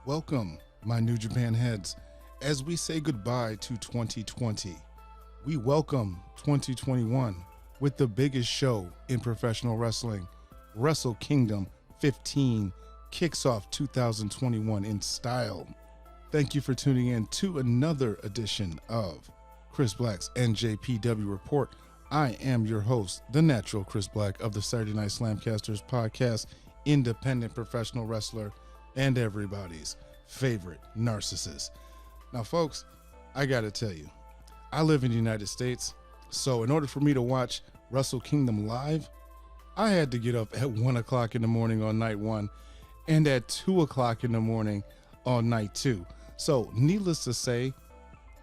Welcome, my New Japan heads, as we say goodbye to 2020. We welcome 2021 with the biggest show in professional wrestling. Wrestle Kingdom 15 kicks off 2021 in style. Thank you for tuning in to another edition of Chris Black's NJPW Report. I am your host, the natural Chris Black of the Saturday Night SlamCasters podcast, independent professional wrestler, and everybody's favorite narcissist. Now, folks, I gotta tell you, I live in the United States, so in order for me to watch Wrestle Kingdom live, I had to get up at 1 o'clock in the morning on night one and at 2 o'clock in the morning on night two. So, needless to say,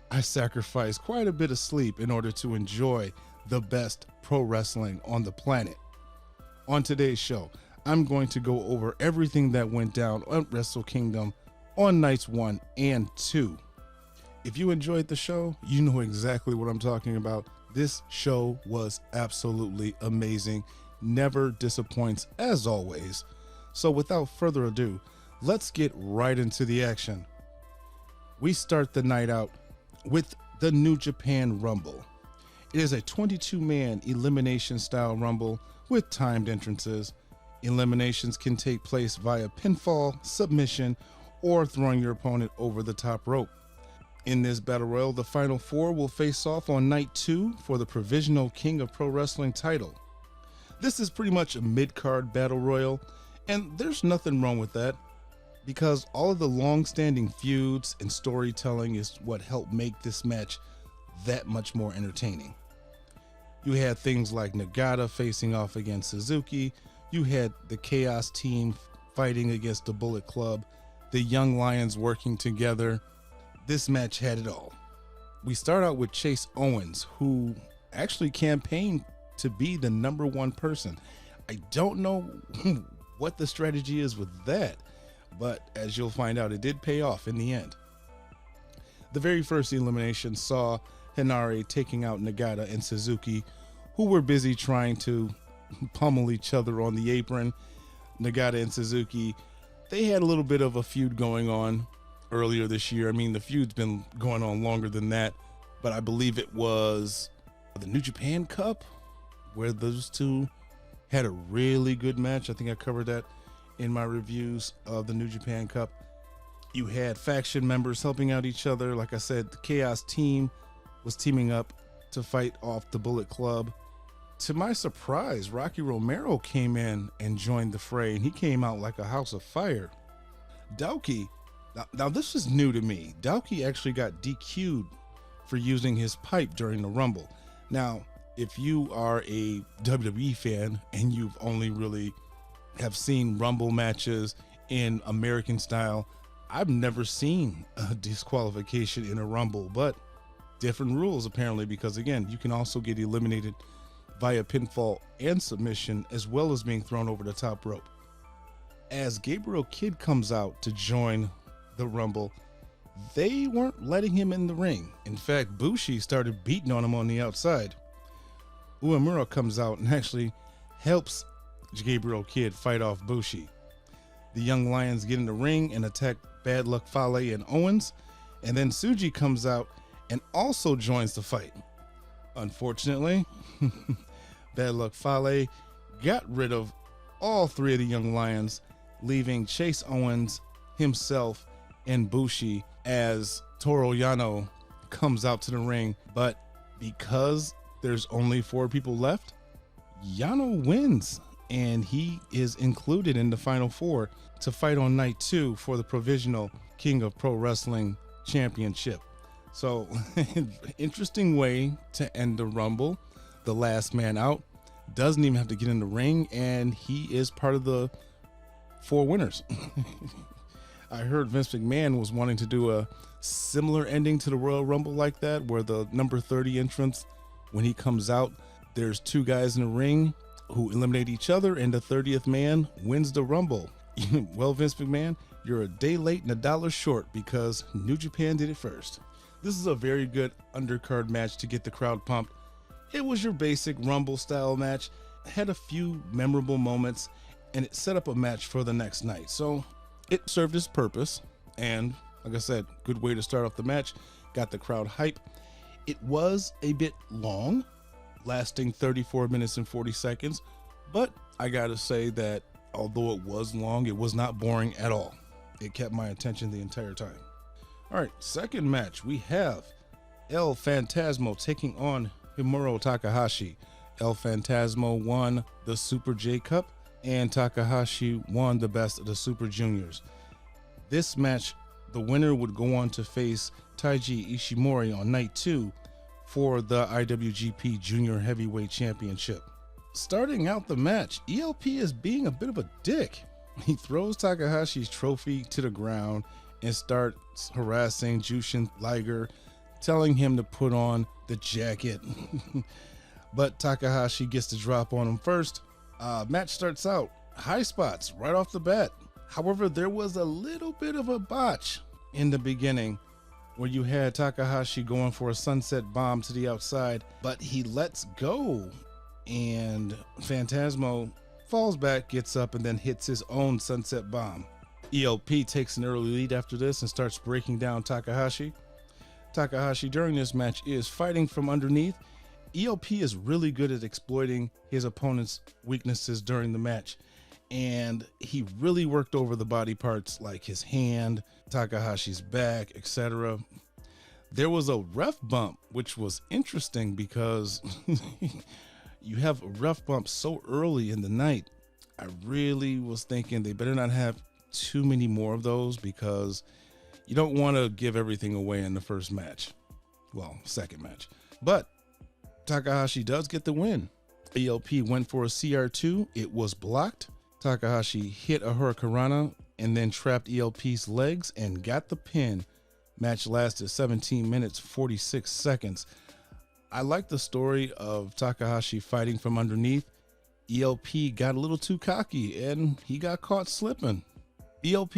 I sacrificed quite a bit of sleep in order to enjoy the best pro wrestling on the planet. On today's show, I'm going to go over everything that went down on Wrestle Kingdom on nights 1 and 2. If you enjoyed the show, you know exactly what I'm talking about. This show was absolutely amazing. Never disappoints, as always. So without further ado, let's get right into the action. We start the night out with the New Japan Rumble. It is a 22-man elimination style rumble with timed entrances. Eliminations can take place via pinfall, submission, or throwing your opponent over the top rope. In this battle royal, the final four will face off on night 2 for the provisional King of Pro Wrestling title. This is pretty much a mid-card battle royal, and there's nothing wrong with that, because all of the long-standing feuds and storytelling is what helped make this match that much more entertaining. You had things like Nagata facing off against Suzuki. You had the Chaos team fighting against the Bullet Club, the Young Lions working together. This match had it all. We start out with Chase Owens, who actually campaigned to be the number one person. I don't know what the strategy is with that, but as you'll find out, it did pay off in the end. The very first elimination saw Hinare taking out Nagata and Suzuki, who were busy trying to pummel each other on the apron. Nagata and Suzuki, they had a little bit of a feud going on earlier this year. I mean, the feud's been going on longer than that, but I believe it was the New Japan Cup where those two had a really good match. I think I covered that in my reviews of the New Japan Cup. You had faction members helping out each other. Like I said, the Chaos team was teaming up to fight off the Bullet Club. To my surprise, Rocky Romero came in and joined the fray, and he came out like a house of fire. Douki, now this is new to me. Douki actually got DQ'd for using his pipe during the Rumble. Now, if you are a WWE fan and you've only really have seen Rumble matches in American style, I've never seen a disqualification in a Rumble, but different rules apparently, because again, you can also get eliminated via pinfall and submission, as well as being thrown over the top rope. As Gabriel Kidd comes out to join the Rumble, they weren't letting him in the ring. In fact, Bushi started beating on him on the outside. Uemura comes out and actually helps Gabriel Kidd fight off Bushi. The Young Lions get in the ring and attack Bad Luck Fale and Owens, and then Tsuji comes out and also joins the fight. Unfortunately, Bad Luck Fale got rid of all three of the Young Lions, leaving Chase Owens, himself, and Bushi as Toru Yano comes out to the ring. But because there's only 4 people left, Yano wins, and he is included in the final 4 to fight on night 2 for the provisional King of Pro Wrestling Championship. So, interesting way to end the Rumble. The last man out doesn't even have to get in the ring, and he is part of the 4 winners. I heard Vince McMahon was wanting to do a similar ending to the Royal Rumble like that, where the number 30 entrance, when he comes out, there's 2 guys in the ring who eliminate each other, and the 30th man wins the Rumble. Well, Vince McMahon, you're a day late and $1 short, because New Japan did it first. This is a very good undercard match to get the crowd pumped. It was your basic Rumble style match, had a few memorable moments, and it set up a match for the next night. So it served its purpose. And like I said, good way to start off the match. Got the crowd hype. It was a bit long, lasting 34 minutes and 40 seconds. But I gotta say that although it was long, it was not boring at all. It kept my attention the entire time. All right, second match, we have El Phantasmo taking on Himoru Takahashi. El Phantasmo won the Super J Cup, and Takahashi won the Best of the Super Juniors. This match, the winner would go on to face Taiji Ishimori on night 2 for the IWGP Junior Heavyweight Championship. Starting out the match, ELP is being a bit of a dick. He throws Takahashi's trophy to the ground and starts harassing Jushin Liger, telling him to put on the jacket. But Takahashi gets the drop on him first. Match starts out high spots right off the bat. However, there was a little bit of a botch in the beginning where you had Takahashi going for a sunset bomb to the outside, but he lets go and Phantasmo falls back, gets up, and then hits his own sunset bomb. ELP takes an early lead after this and starts breaking down Takahashi. Takahashi during this match is fighting from underneath. ELP is really good at exploiting his opponent's weaknesses during the match, and he really worked over the body parts like his hand, Takahashi's back, etc. There was a ref bump, which was interesting because you have a ref bump so early in the night. I really was thinking they better not have too many more of those because you don't want to give everything away in the first match. Well, second match. But Takahashi does get the win. ELP went for a CR2. It was blocked. Takahashi hit a Hurricanrana and then trapped ELP's legs and got the pin. Match lasted 17 minutes, 46 seconds. I like the story of Takahashi fighting from underneath. ELP got a little too cocky and he got caught slipping. ELP,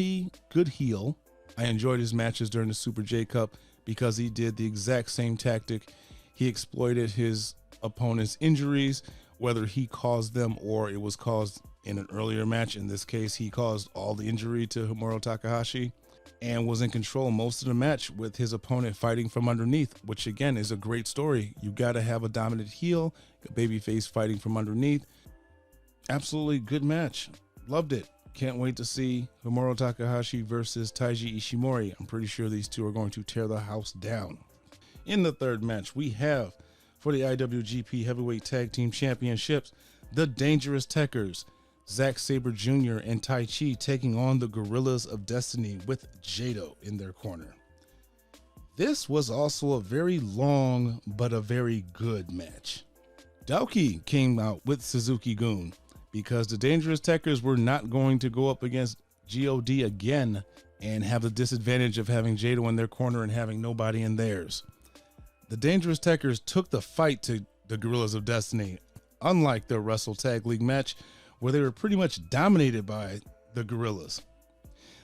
good heel. I enjoyed his matches during the Super J Cup because he did the exact same tactic. He exploited his opponent's injuries, whether he caused them or it was caused in an earlier match. In this case, he caused all the injury to Himoru Takahashi and was in control most of the match with his opponent fighting from underneath, which again is a great story. You got to have a dominant heel, a babyface fighting from underneath. Absolutely good match. Loved it. Can't wait to see Himoru Takahashi versus Taiji Ishimori. I'm pretty sure these two are going to tear the house down. In the third match, we have for the IWGP Heavyweight Tag Team Championships, the Dangerous Tekkers, Zack Sabre Jr. and Tai Chi taking on the Gorillas of Destiny with Jado in their corner. This was also a very long but a very good match. Daoki came out with Suzuki-gun because the Dangerous Tekkers were not going to go up against GOD again and have the disadvantage of having Jado in their corner and having nobody in theirs. The Dangerous Tekkers took the fight to the Gorillas of Destiny, unlike their Wrestle Tag League match where they were pretty much dominated by the Gorillas.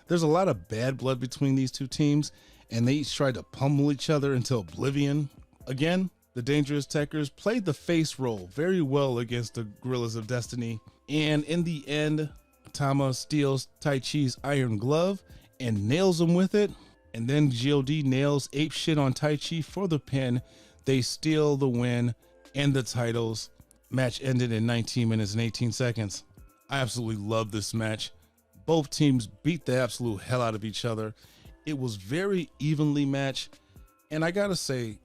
There's a lot of bad blood between these two teams, and they each tried to pummel each other until oblivion. Again, the Dangerous Tekkers played the face role very well against the Gorillas of Destiny, and in the end, Tama steals Tai Chi's iron glove and nails him with it, and then GOD nails ape shit on Tai Chi for the pin. They steal the win and the titles. Match ended in 19 minutes and 18 seconds. I absolutely love this match. Both teams beat the absolute hell out of each other. It was very evenly matched, and I gotta say,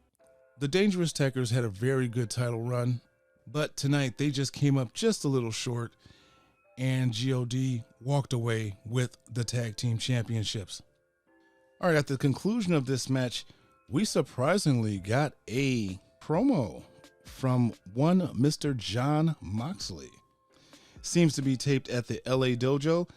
the Dangerous Tekkers had a very good title run, but tonight they just came up just a little short, and GOD walked away with the tag team championships. All right, at the conclusion of this match, we surprisingly got a promo from one Mr. Jon Moxley. Seems to be taped at the LA Dojo.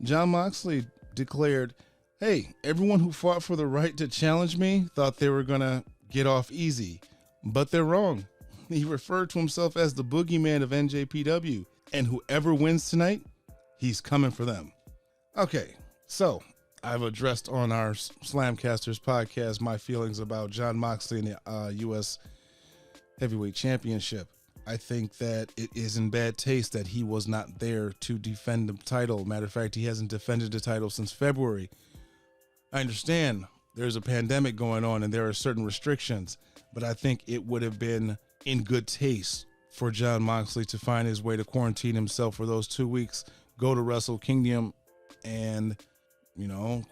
Jon Moxley declared, "Hey, everyone who fought for the right to challenge me thought they were gonna get off easy, but they're wrong." He referred to himself as the boogeyman of NJPW, and whoever wins tonight, he's coming for them. Okay, so I've addressed on our SlamCasters podcast my feelings about Jon Moxley and the U.S. Heavyweight Championship. I think that it is in bad taste that he was not there to defend the title. Matter of fact, he hasn't defended the title since February. I understand there's a pandemic going on and there are certain restrictions, but I think it would have been in good taste for Jon Moxley to find his way to quarantine himself for those 2 weeks, go to Wrestle Kingdom, and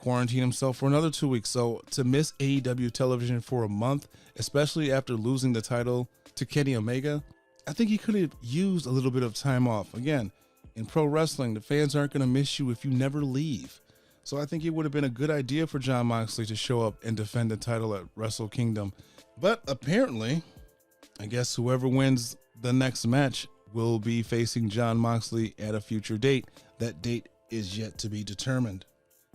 quarantine himself for another 2 weeks. So to miss AEW television for a month, especially after losing the title to Kenny Omega, I think he could have used a little bit of time off. Again, in pro wrestling, the fans aren't going to miss you if you never leave. So I think it would have been a good idea for Jon Moxley to show up and defend the title at Wrestle Kingdom. But apparently, I guess whoever wins the next match will be facing Jon Moxley at a future date. That date is yet to be determined.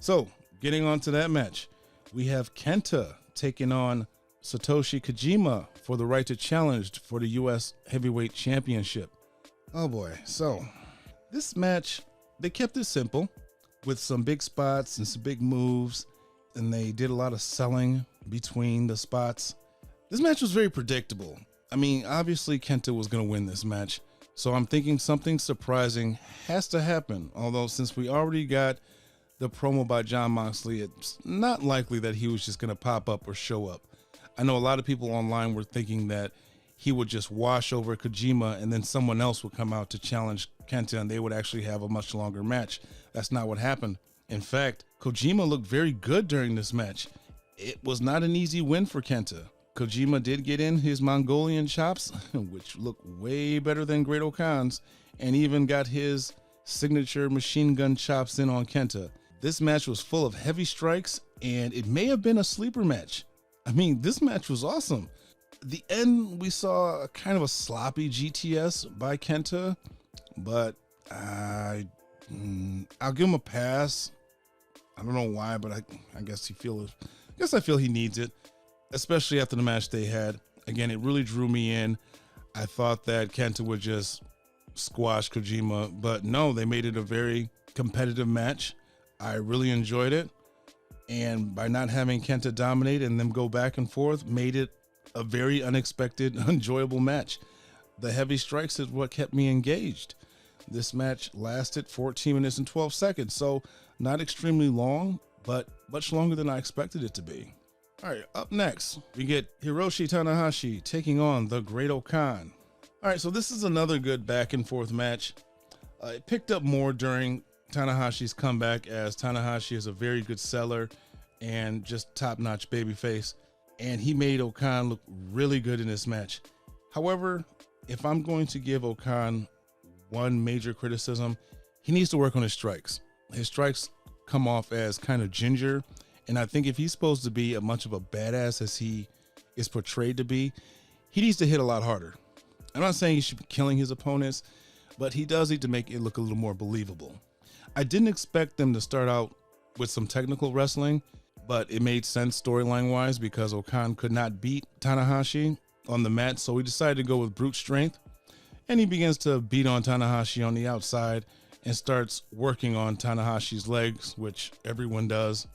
So, getting on to that match, we have Kenta taking on Satoshi Kojima for the right to challenge for the U.S. Heavyweight Championship. Oh boy. So, this match, they kept it simple with some big spots and some big moves, and they did a lot of selling between the spots. This match was very predictable. I mean, obviously Kenta was going to win this match, so I'm thinking something surprising has to happen. Although since we already got the promo by Jon Moxley, it's not likely that he was just going to pop up or show up. I know a lot of people online were thinking that he would just wash over Kojima and then someone else would come out to challenge Kenta and they would actually have a much longer match. That's not what happened. In fact, Kojima looked very good during this match. It was not an easy win for Kenta. Kojima did get in his Mongolian chops, which looked way better than Great Okan's, and even got his signature machine gun chops in on Kenta. This match was full of heavy strikes, and it may have been a sleeper match. I mean, this match was awesome. At the end, we saw kind of a sloppy GTS by Kenta, but I'll give him a pass. I don't know why, but I guess I feel he needs it, especially after the match they had. Again, it really drew me in. I thought that Kenta would just squash Kojima, but no, they made it a very competitive match. I really enjoyed it, and by not having Kenta dominate and them go back and forth made it a very unexpected, enjoyable match. The heavy strikes is what kept me engaged. This match lasted 14 minutes and 12 seconds, so not extremely long, but much longer than I expected it to be. All right, up next, we get Hiroshi Tanahashi taking on the Great Okan. All right, so this is another good back and forth match. It picked up more during Tanahashi's comeback, as Tanahashi is a very good seller and just top-notch babyface, and he made Okan look really good in this match. However, if I'm going to give Okan one major criticism, he needs to work on his strikes. His strikes come off as kind of ginger, and I think if he's supposed to be as much of a badass as he is portrayed to be, he needs to hit a lot harder. I'm not saying he should be killing his opponents, but he does need to make it look a little more believable. I didn't expect them to start out with some technical wrestling, but it made sense storyline wise because Okan could not beat Tanahashi on the mat, so we decided to go with brute strength, and he begins to beat on Tanahashi on the outside and starts working on Tanahashi's legs, which everyone does.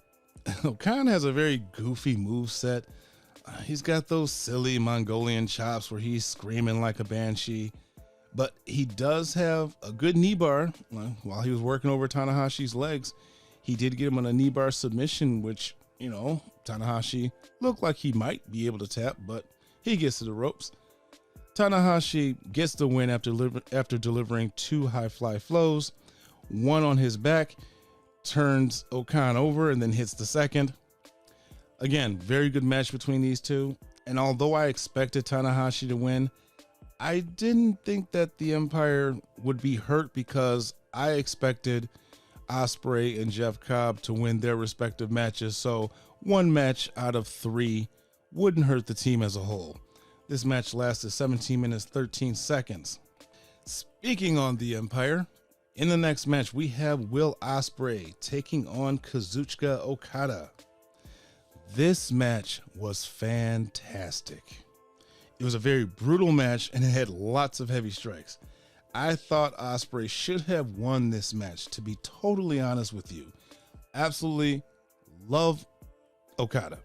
Okan has a very goofy moveset. He's got those silly Mongolian chops where he's screaming like a banshee, but he does have a good knee bar. While he was working over Tanahashi's legs, he did get him on a knee bar submission, which, Tanahashi looked like he might be able to tap, but he gets to the ropes. Tanahashi gets the win after delivering two high fly flows, one on his back, turns Okan over, and then hits the second. Again, very good match between these two, and although I expected Tanahashi to win, I didn't think that the Empire would be hurt because I expected Ospreay and Jeff Cobb to win their respective matches, so one match out of three wouldn't hurt the team as a whole. This match lasted 17 minutes 13 seconds. Speaking on the Empire, in the next match we have Will Ospreay taking on Kazuchika Okada. This match was fantastic. It was a very brutal match and it had lots of heavy strikes. I thought Ospreay should have won this match, to be totally honest with you. Absolutely love Okada.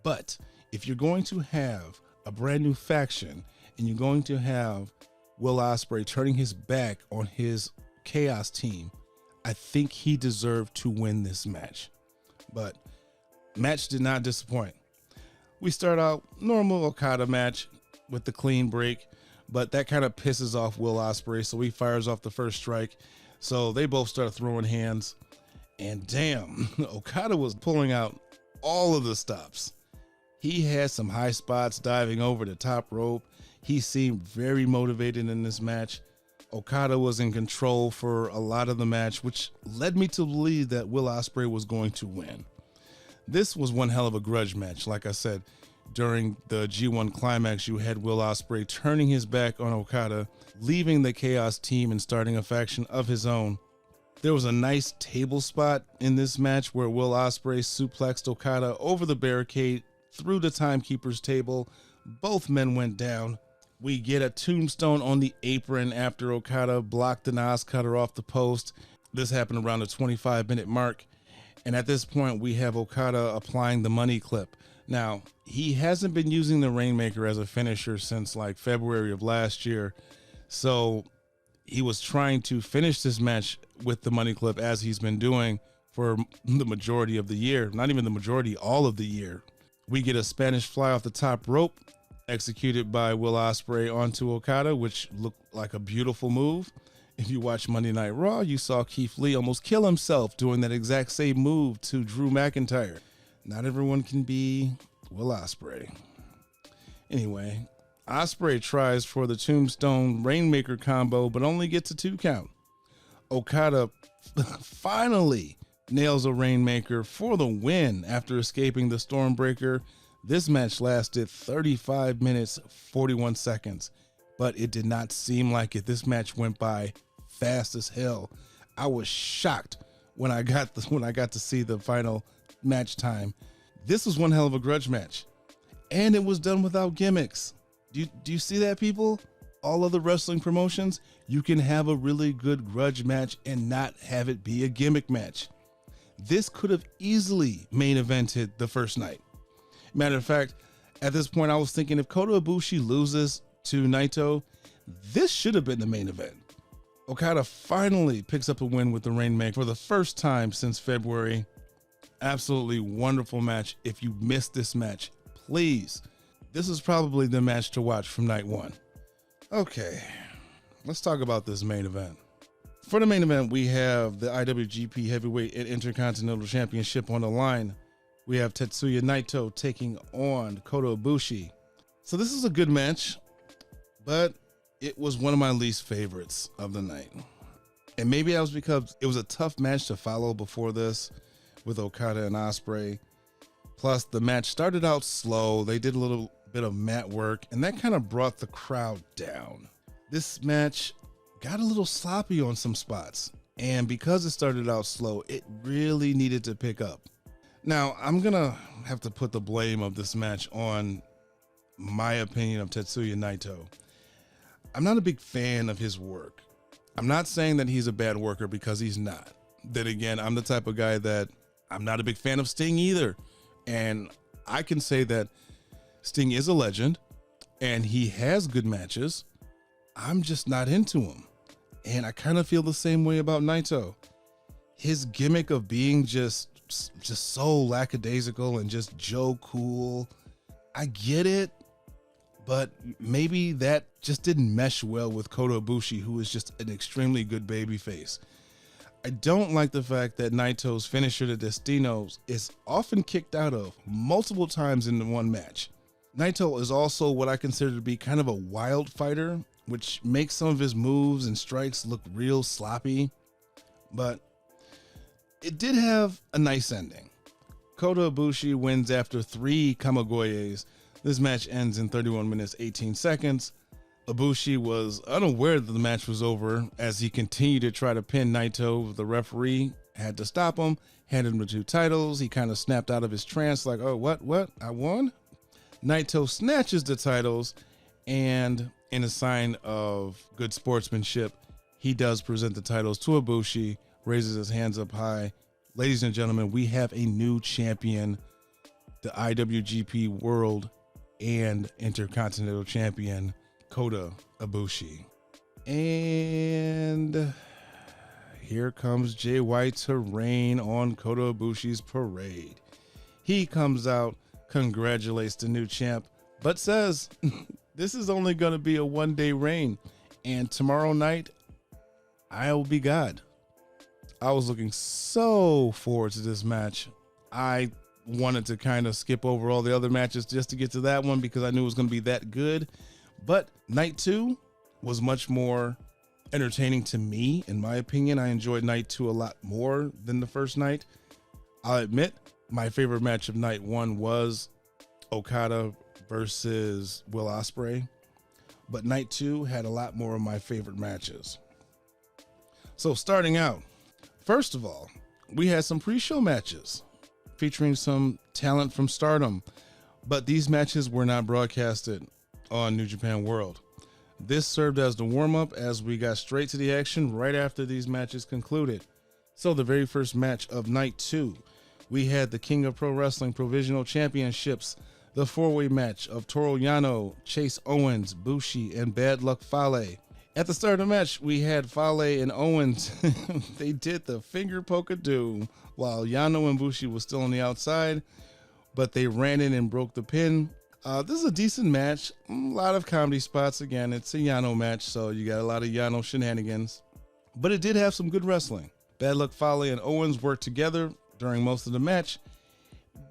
But if you're going to have a brand new faction and you're going to have Will Ospreay turning his back on his Chaos team, I think he deserved to win this match. But Match did not disappoint. We start out normal Okada match with the clean break, but that kind of pisses off Will Ospreay, so he fires off the first strike. So they both start throwing hands, and damn, Okada was pulling out all of the stops. He had some high spots diving over the top rope. He seemed very motivated in this match. Okada was in control for a lot of the match, which led me to believe that Will Ospreay was going to win. This was one hell of a grudge match. Like I said, during the G1 climax, you had Will Ospreay turning his back on Okada, leaving the Chaos team and starting a faction of his own. There was a nice table spot in this match where Will Ospreay suplexed Okada over the barricade through the timekeeper's table. Both men went down. We get a tombstone on the apron after Okada blocked the Nas cutter off the post. This happened around the 25-minute mark. And at this point, we have Okada applying the money clip. Now, he hasn't been using the Rainmaker as a finisher since like February of last year. So he was trying to finish this match with the money clip as he's been doing for the majority of the year. Not even the majority, all of the year. We get a Spanish fly off the top rope executed by Will Ospreay onto Okada, which looked like a beautiful move. If you watch Monday Night Raw, you saw Keith Lee almost kill himself doing that exact same move to Drew McIntyre. Not everyone can be Will Ospreay. Anyway, Ospreay tries for the Tombstone Rainmaker combo, but only gets a 2 count. Okada finally nails a Rainmaker for the win after escaping the Stormbreaker. This match lasted 35 minutes, 41 seconds, but it did not seem like it. This match went by fast as hell. I was shocked when I got to see the final match time. This was one hell of a grudge match, and it was done without gimmicks. Do you see that, people? All other wrestling promotions, you can have a really good grudge match and not have it be a gimmick match. This could have easily main evented the first night. Matter of fact, at this point, I was thinking if Kota Ibushi loses to Naito, this should have been the main event. Okada finally picks up a win with the Rainmaker for the first time since February. Absolutely wonderful match. If you missed this match, please, this is probably the match to watch from night one. Okay, let's talk about this main event. For the main event, we have the IWGP Heavyweight and Intercontinental Championship on the line. We have Tetsuya Naito taking on Kota Ibushi. So this is a good match, but it was one of my least favorites of the night. And maybe that was because it was a tough match to follow before this with Okada and Ospreay. Plus, the match started out slow. They did a little bit of mat work, and that kind of brought the crowd down. This match got a little sloppy on some spots, and because it started out slow, it really needed to pick up. Now, I'm going to have to put the blame of this match on my opinion of Tetsuya Naito. I'm not a big fan of his work. I'm not saying that he's a bad worker, because he's not. Then again, I'm the type of guy that I'm not a big fan of Sting either. And I can say that Sting is a legend and he has good matches. I'm just not into him. And I kind of feel the same way about Naito. His gimmick of being just so lackadaisical and just Joe Cool, I get it, but maybe that just didn't mesh well with Kota Ibushi, who is just an extremely good babyface. I don't like the fact that Naito's finisher, the Destinos, is often kicked out of multiple times in one match. Naito is also what I consider to be kind of a wild fighter, which makes some of his moves and strikes look real sloppy, but it did have a nice ending. Kota Ibushi wins after 3 Kamigoyes. This match ends in 31 minutes, 18 seconds. Ibushi was unaware that the match was over as he continued to try to pin Naito. The referee had to stop him, handed him the 2 titles. He kind of snapped out of his trance like, oh, what? I won? Naito snatches the titles, and in a sign of good sportsmanship, he does present the titles to Ibushi, raises his hands up high. Ladies and gentlemen, we have a new champion, the IWGP World and Intercontinental Champion, Kota Ibushi. And here comes Jay White to rain on Kota Ibushi's parade. He comes out, congratulates the new champ, but says this is only going to be a one-day reign, and tomorrow night I will be God. I was looking so forward to this match. I wanted to kind of skip over all the other matches just to get to that one because I knew it was going to be that good. But night 2 was much more entertaining to me, in my opinion. I enjoyed night 2 a lot more than the first night. I'll admit my favorite match of night 1 was Okada versus Will Ospreay, but night 2 had a lot more of my favorite matches. So starting out, first of all, we had some pre-show matches featuring some talent from Stardom, but these matches were not broadcasted on New Japan World. This served as the warm-up as we got straight to the action right after these matches concluded. So the very first match of night 2, we had the King of Pro Wrestling Provisional Championships, the four-way match of Toru Yano, Chase Owens, Bushi, and Bad Luck Fale. At the start of the match, we had Fale and Owens. They did the finger poke of doom while Yano and Bushi was still on the outside, but they ran in and broke the pin. This is a decent match. A lot of comedy spots. Again, it's a Yano match, so you got a lot of Yano shenanigans. But it did have some good wrestling. Bad Luck Fale and Owens worked together during most of the match,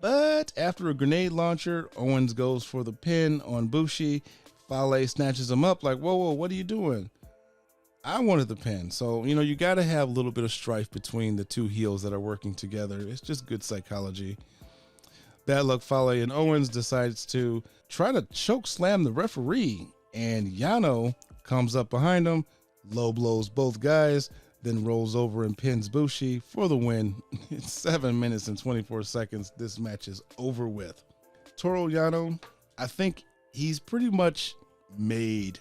but after a grenade launcher, Owens goes for the pin on Bushi. Fale snatches him up like, whoa, what are you doing? I wanted the pin. So, you got to have a little bit of strife between the two heels that are working together. It's just good psychology. Bad Luck Fale and Owens decides to try to choke slam the referee, and Yano comes up behind him, low blows both guys, then rolls over and pins Bushi for the win. It's 7 minutes and 24 seconds. This match is over with. Toru Yano, I think he's pretty much made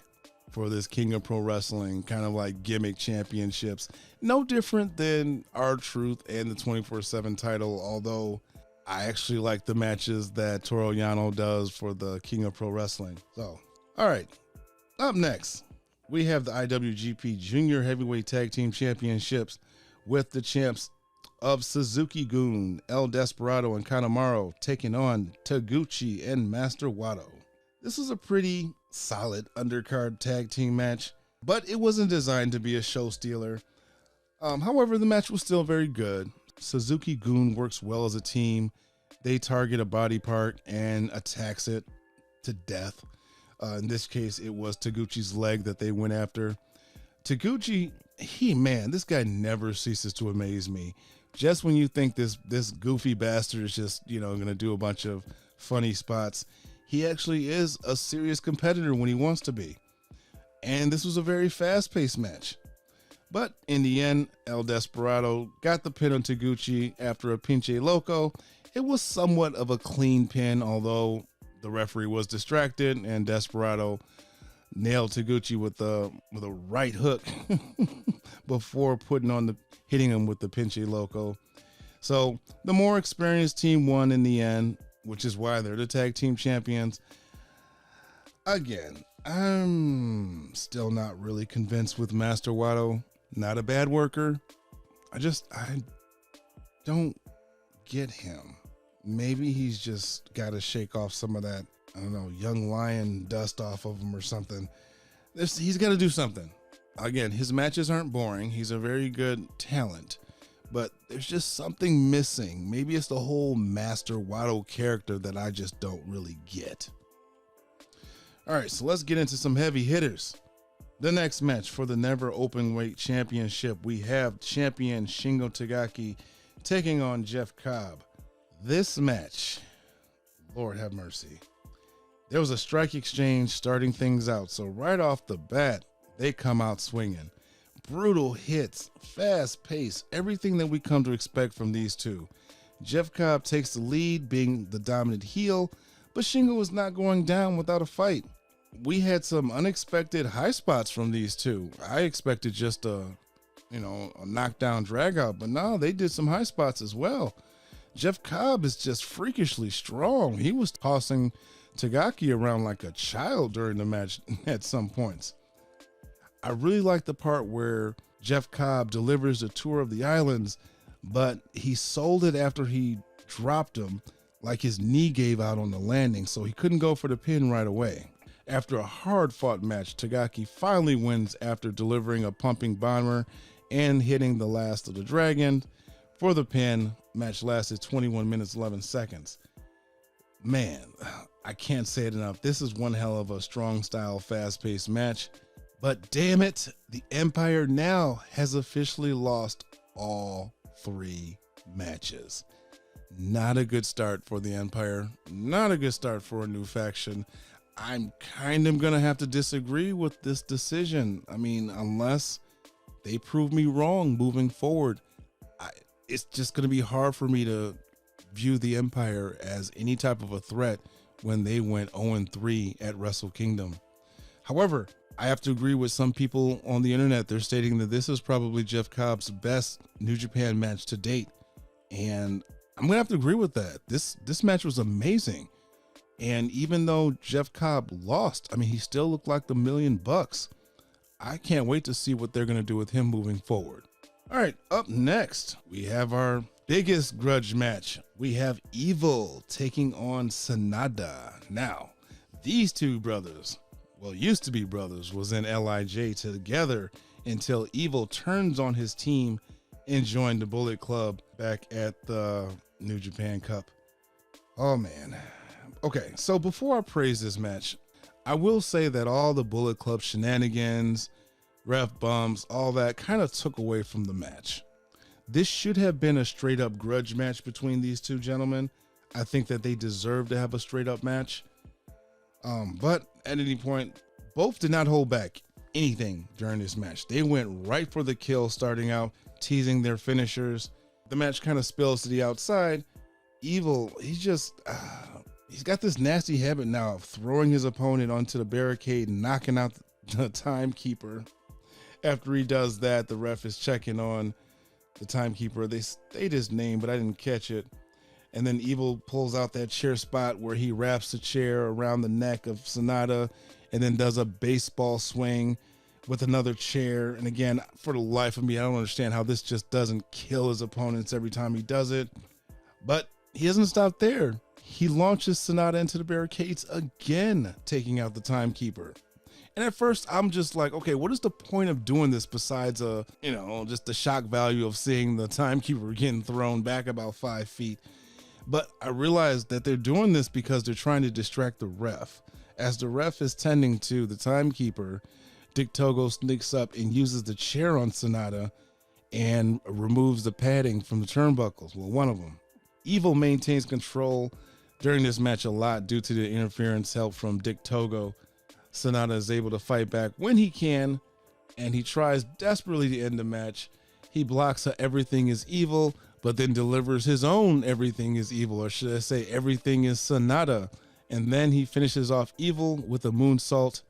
for this King of Pro Wrestling kind of like gimmick championships. No different than R-Truth and the 24/7 title, although I actually like the matches that Toru Yano does for the King of Pro Wrestling. So, all right, up next, we have the IWGP Junior Heavyweight Tag Team Championships with the champs of Suzuki-gun, El Desperado, and Kanemaru taking on Taguchi and Master Wato. This was a pretty solid undercard tag team match, but it wasn't designed to be a show stealer. However, the match was still very good. Suzuki-gun works well as a team. They target a body part and attacks it to death. In this case, it was Taguchi's leg that they went after. Taguchi, this guy never ceases to amaze me. Just when you think this goofy bastard is just, going to do a bunch of funny spots, he actually is a serious competitor when he wants to be. And this was a very fast-paced match. But in the end, El Desperado got the pin on Taguchi after a pinche loco. It was somewhat of a clean pin, although the referee was distracted and Desperado nailed Taguchi with a right hook before hitting him with the pinche loco. So the more experienced team won in the end, which is why they're the tag team champions. Again, I'm still not really convinced with Master Wato. Not a bad worker. I don't get him. Maybe he's just got to shake off some of that, young lion dust off of him or something. He's got to do something. Again, his matches aren't boring. He's a very good talent, but there's just something missing. Maybe it's the whole Master Wato character that I just don't really get. All right, so let's get into some heavy hitters. The next match for the Never Openweight Championship, we have champion Shingo Takagi taking on Jeff Cobb. This match, Lord have mercy. There was a strike exchange starting things out, so right off the bat, they come out swinging. Brutal hits, fast pace, everything that we come to expect from these two. Jeff Cobb takes the lead, being the dominant heel, but Shingo was not going down without a fight. We had some unexpected high spots from these two. I expected just a knockdown drag out, but no, they did some high spots as well. Jeff Cobb is just freakishly strong. He was tossing Takagi around like a child during the match at some points. I really like the part where Jeff Cobb delivers a tour of the islands, but he sold it after he dropped him. like his knee gave out on the landing, so he couldn't go for the pin right away. After a hard-fought match, Takagi finally wins after delivering a pumping bomber and hitting the last of the dragon for the pin. Match lasted 21 minutes 11 seconds. Man, I can't say it enough. This is one hell of a strong style, fast-paced match. But damn it, the Empire now has officially lost all 3 matches. Not a good start for the Empire. Not a good start for a new faction. I'm kind of going to have to disagree with this decision. I mean, unless they prove me wrong moving forward, it's just going to be hard for me to view the Empire as any type of a threat when they went 0-3 at Wrestle Kingdom. However, I have to agree with some people on the internet. They're stating that this is probably Jeff Cobb's best New Japan match to date. And I'm going to have to agree with that. This match was amazing. And even though Jeff Cobb lost, I mean, he still looked like the $1 million. I can't wait to see what they're going to do with him moving forward. All right, up next, we have our biggest grudge match. We have Evil taking on Sanada. Now, these two brothers, well, used to be brothers, was in LIJ together until Evil turns on his team and joined the Bullet Club back at the New Japan Cup. Oh, man. Okay, so before I praise this match, I will say that all the Bullet Club shenanigans, ref bumps, all that kind of took away from the match. This should have been a straight up grudge match between these two gentlemen. I think that they deserve to have a straight up match. But at any point, both did not hold back anything during this match. They went right for the kill starting out, teasing their finishers. The match kind of spills to the outside. Evil, he's got this nasty habit now of throwing his opponent onto the barricade and knocking out the timekeeper. After he does that, the ref is checking on the timekeeper. They state his name, but I didn't catch it. And then Evil pulls out that chair spot where he wraps the chair around the neck of Sanada and then does a baseball swing with another chair. And again, for the life of me, I don't understand how this just doesn't kill his opponents every time he does it. But he doesn't stop there. He launches Sanada into the barricades again, taking out the timekeeper. And at first, I'm just like, okay, what is the point of doing this besides, just the shock value of seeing the timekeeper getting thrown back about 5 feet? But I realized that they're doing this because they're trying to distract the ref. As the ref is tending to the timekeeper, Dick Togo sneaks up and uses the chair on Sanada and removes the padding from the turnbuckles. Well, one of them. Evil maintains control during this match a lot due to the interference help from Dick Togo. Sanada is able to fight back when he can, and he tries desperately to end the match. He blocks a Everything is Evil, but then delivers his own Everything is Evil, or should I say Everything is Sanada. And then he finishes off Evil with a moonsault.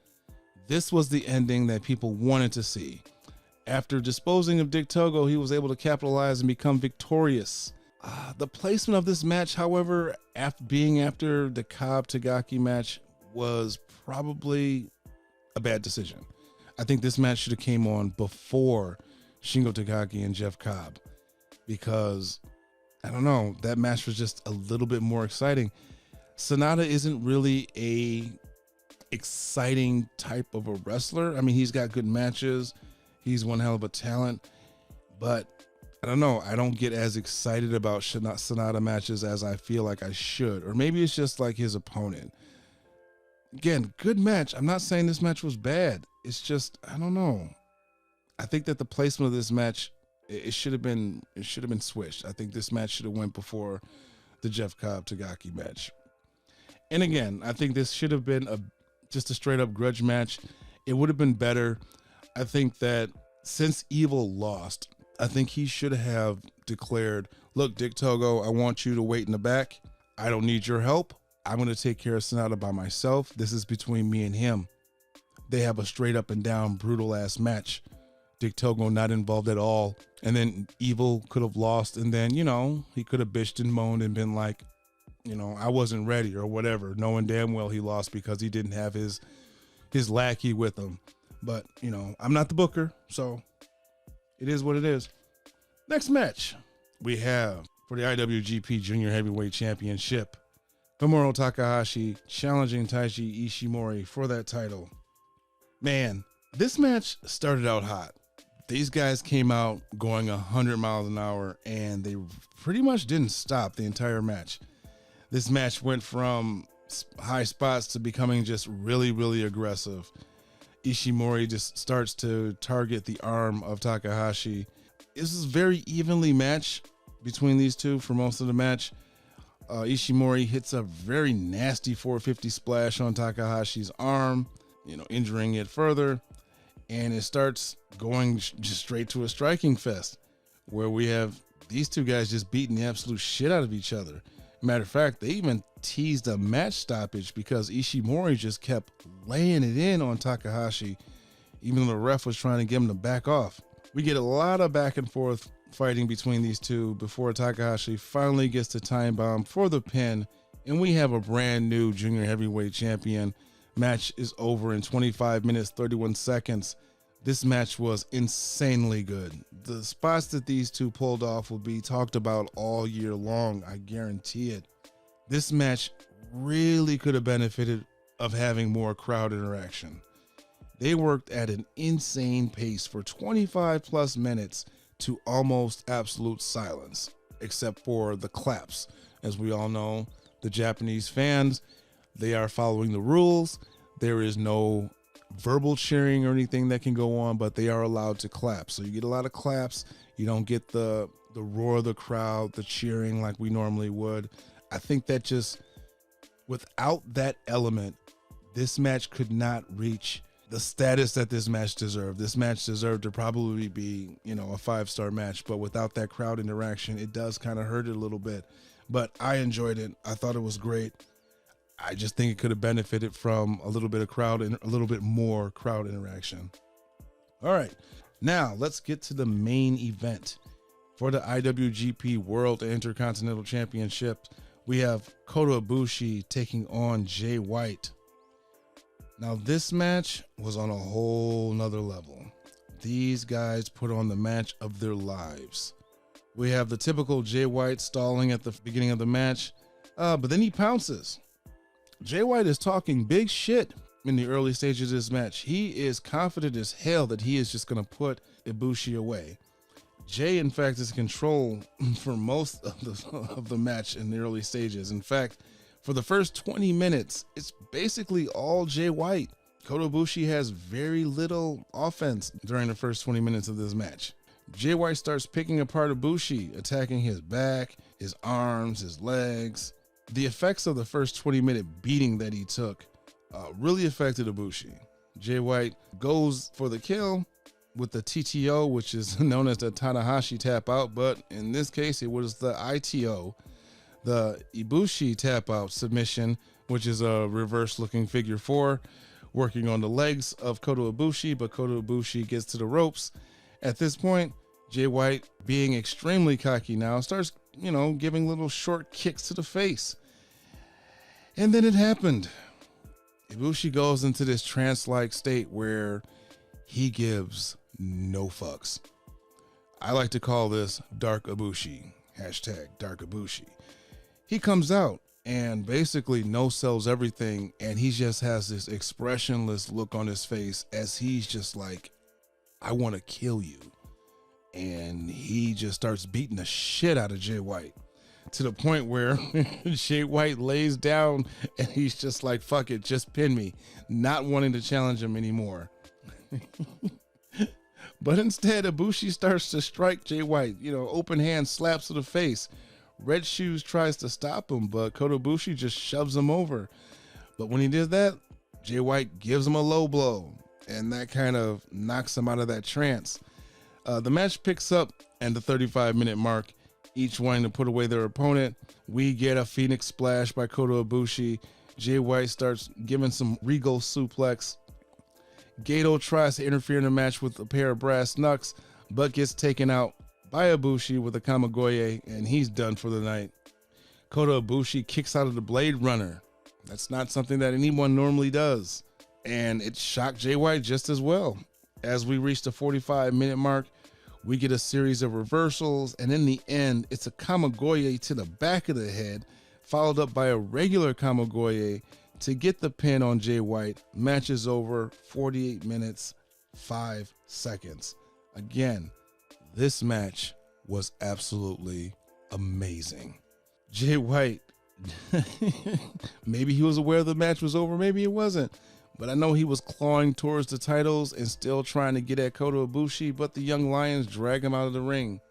This was the ending that people wanted to see. After disposing of Dick Togo, he was able to capitalize and become victorious. The placement of this match, however, after the Cobb Takagi match, was probably a bad decision. I think this match should have came on before Shingo Takagi and Jeff Cobb, because I don't know, that match was just a little bit more exciting. Sanada isn't really a exciting type of a wrestler. I mean, he's got good matches. He's one hell of a talent, but I don't know. I don't get as excited about Sanada matches as I feel like I should, or maybe it's just like his opponent. Again, good match. I'm not saying this match was bad. It's just, I don't know. I think that the placement of this match, it should have been switched. I think this match should have went before the Jeff Cobb Takagi match. And again, I think this should have been just a straight up grudge match. It would have been better. I think that since Evil lost, I think he should have declared, look, Dick Togo, I want you to wait in the back. I don't need your help. I'm going to take care of Sanada by myself. This is between me and him. They have a straight up and down brutal ass match. Dick Togo not involved at all. And then Evil could have lost. And then, he could have bitched and moaned and been like, I wasn't ready or whatever, knowing damn well he lost because he didn't have his lackey with him. But, I'm not the booker, so it is what it is. Next match we have for the IWGP Junior Heavyweight Championship. Himoru Takahashi challenging Taiji Ishimori for that title. Man, this match started out hot. These guys came out going 100 miles an hour, and they pretty much didn't stop the entire match. This match went from high spots to becoming just really, really aggressive. Ishimori just starts to target the arm of Takahashi. This is very evenly matched between these two for most of the match. Ishimori hits a very nasty 450 splash on Takahashi's arm, injuring it further. And it starts going just straight to a striking fest where we have these two guys just beating the absolute shit out of each other. Matter of fact, they even teased a match stoppage because Ishimori just kept laying it in on Takahashi, even though the ref was trying to get him to back off. We get a lot of back and forth fighting between these two before Takahashi finally gets the time bomb for the pin, and we have a brand new junior heavyweight champion. Match is over in 25 minutes, 31 seconds. This match was insanely good. The spots that these two pulled off will be talked about all year long, I guarantee it. This match really could have benefited of having more crowd interaction. They worked at an insane pace for 25 plus minutes to almost absolute silence, except for the claps. As we all know, the Japanese fans, they are following the rules. There is no verbal cheering or anything that can go on, but they are allowed to clap. So you get a lot of claps. You don't get the roar of the crowd, the cheering like we normally would. I think that just, without that element, this match could not reach the status that this match deserved. This match deserved to probably be, a 5-star match, but without that crowd interaction, it does kind of hurt it a little bit. But I enjoyed it. I thought it was great. I just think it could have benefited from a little bit of crowd and a little bit more crowd interaction. All right, now let's get to the main event for the IWGP World Intercontinental Championship. We have Kota Ibushi taking on Jay White. Now this match was on a whole nother level. These guys put on the match of their lives. We have the typical Jay White stalling at the beginning of the match, but then he pounces. Jay White is talking big shit in the early stages of this match. He is confident as hell that he is just going to put Ibushi away. Jay, in fact, is in control for most of the match in the early stages. In fact, for the first 20 minutes, it's basically all Jay White. Kota Ibushi has very little offense during the first 20 minutes of this match. Jay White starts picking apart Ibushi, attacking his back, his arms, his legs. The effects of the first 20-minute beating that he took really affected Ibushi. Jay White goes for the kill with the TTO, which is known as the Tanahashi tap out, but in this case, it was the ITO. The Ibushi tap out submission, which is a reverse looking figure 4, working on the legs of Kota Ibushi, but Kota Ibushi gets to the ropes. At this point, Jay White, being extremely cocky now, starts, giving little short kicks to the face. And then it happened. Ibushi goes into this trance-like state where he gives no fucks. I like to call this Dark Ibushi. #Dark Ibushi. He comes out and basically no-sells everything, and he just has this expressionless look on his face as he's just like, I want to kill you. And he just starts beating the shit out of Jay White to the point where Jay White lays down and he's just like, fuck it, just pin me, not wanting to challenge him anymore. But instead, Ibushi starts to strike Jay White, open hand slaps to the face. Red Shoes tries to stop him, but Kota Ibushi just shoves him over. But when he did that, Jay White gives him a low blow, and that kind of knocks him out of that trance. The match picks up at the 35-minute mark, each wanting to put away their opponent. We get a Phoenix Splash by Kota Ibushi. Jay White starts giving some Regal suplex. Gato tries to interfere in the match with a pair of brass knucks, but gets taken out by Ibushi with a Kamigoye, and he's done for the night. Kota Ibushi kicks out of the Blade Runner. That's not something that anyone normally does, and it shocked Jay White just as well. As we reach the 45-minute mark, we get a series of reversals, and in the end, it's a Kamigoye to the back of the head, followed up by a regular Kamigoye to get the pin on Jay White. Match is over, 48 minutes, 5 seconds. Again, this match was absolutely amazing. Jay White, maybe he was aware the match was over, maybe it wasn't. But I know he was clawing towards the titles and still trying to get at Kota Ibushi, but the Young Lions drag him out of the ring.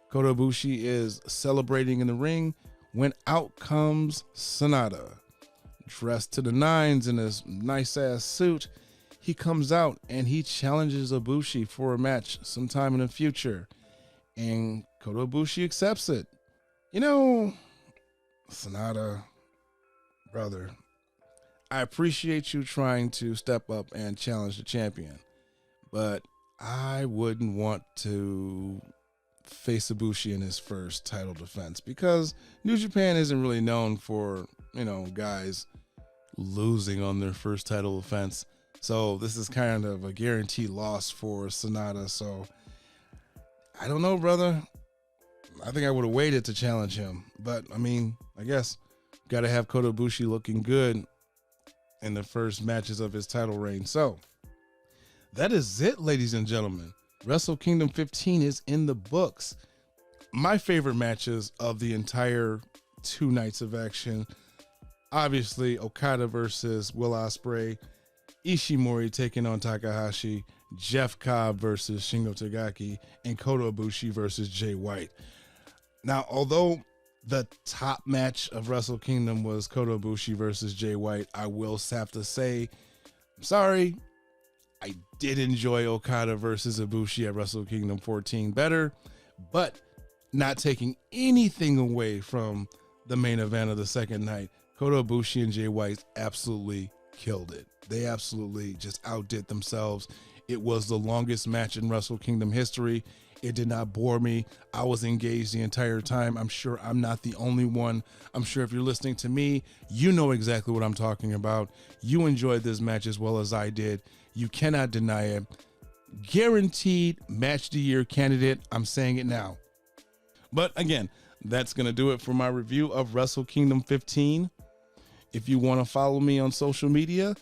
Kota Ibushi is celebrating in the ring when out comes Sanada. Dressed to the nines in his nice-ass suit, he comes out and he challenges Ibushi for a match sometime in the future. And Kota Ibushi accepts it. You know, Sanada, brother, I appreciate you trying to step up and challenge the champion, but I wouldn't want to face Ibushi in his first title defense because New Japan isn't really known for, guys losing on their first title defense. So this is kind of a guaranteed loss for Sanada. So I don't know, brother. I think I would have waited to challenge him, but I guess got to have Kota Ibushi looking good in the first matches of his title reign. So that is it, ladies and gentlemen. Wrestle Kingdom 15 is in the books. My favorite matches of the entire 2 nights of action, obviously Okada versus Will Ospreay, Ishimori taking on Takahashi, Jeff Cobb versus Shingo Takagi, and Kota Ibushi versus Jay White. Now, although the top match of Wrestle Kingdom was Kota Ibushi versus Jay White, I will have to say, I'm sorry, I did enjoy Okada versus Ibushi at Wrestle Kingdom 14 better, but not taking anything away from the main event of the second night. Kota Ibushi and Jay White absolutely killed it. They absolutely just outdid themselves. It was the longest match in Wrestle Kingdom history. It did not bore me. I was engaged the entire time. I'm sure I'm not the only one. I'm sure if you're listening to me, you know exactly what I'm talking about. You enjoyed this match as well as I did. You cannot deny it. Guaranteed match of the year candidate. I'm saying it now. But again, that's going to do it for my review of Wrestle Kingdom 15. If you want to follow me on social media,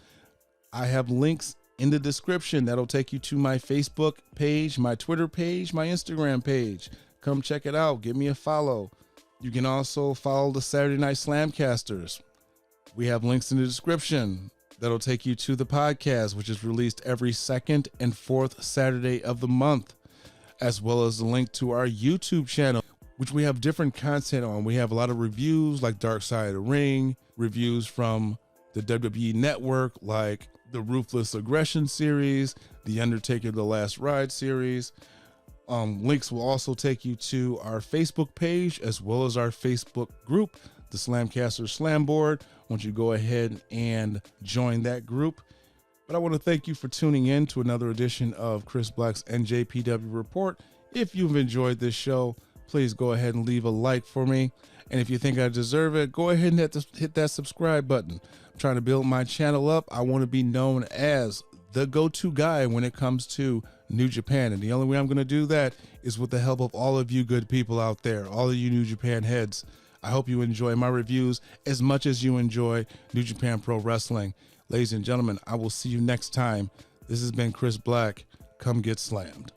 I have links in the description that'll take you to my Facebook page, my Twitter page, my Instagram page. Come check it out. Give me a follow. You can also follow the Saturday Night SlamCasters. We have links in the description that'll take you to the podcast, which is released every second and fourth Saturday of the month, as well as the link to our YouTube channel, which we have different content on. We have a lot of reviews like Dark Side of the Ring, reviews from the WWE Network like the Ruthless Aggression series, the Undertaker The Last Ride series. Links will also take you to our Facebook page as well as our Facebook group, the SlamCasters Slam Board. Once you go ahead and join that group. But I want to thank you for tuning in to another edition of Chris Black's NJPW Report. If you've enjoyed this show, please go ahead and leave a like for me. And if you think I deserve it, go ahead and hit that subscribe button. I'm trying to build my channel up. I want to be known as the go-to guy when it comes to New Japan. And the only way I'm going to do that is with the help of all of you good people out there, all of you New Japan heads. I hope you enjoy my reviews as much as you enjoy New Japan Pro Wrestling. Ladies and gentlemen, I will see you next time. This has been Chris Black. Come get slammed.